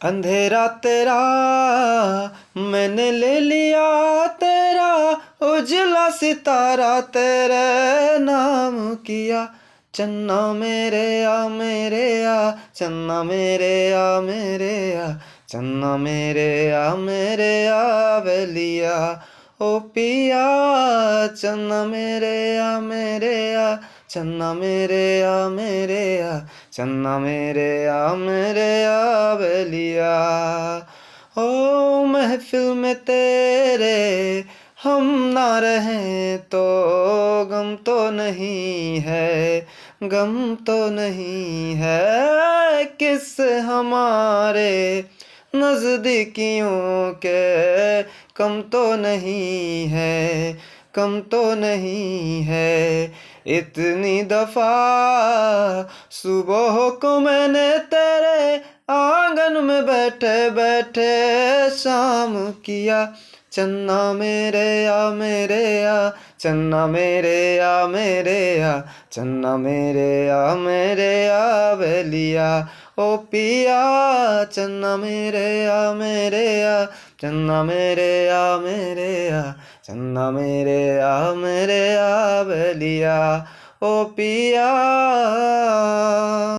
अंधेरा तेरा मैंने ले लिया, तेरा उजला सितारा तेरे नाम किया। चन्ना मेरे आ चन्ना मेरे आ चन्ना मेरे आ बलिया। ओ पिया चन्ना मेरे आ चन्ना मेरे आ चन्ना मेरे आ बलिया। ओ महफिल में तेरे हम ना रहें तो गम तो नहीं है, गम तो नहीं है। किस हमारे नज़दीकियों के कम तो नहीं है, कम तो नहीं है। इतनी दफा सुबह को मैंने तेरे आंगन में बैठे बैठे शाम किया। चन्ना मेरे आ चन्ना मेरे आ चन्ना मेरे आ बलिया। ओ पिया चन्ना मेरे आ चन्ना मेरे आ चन्ना मेरे आ बलिया। ओ पिया।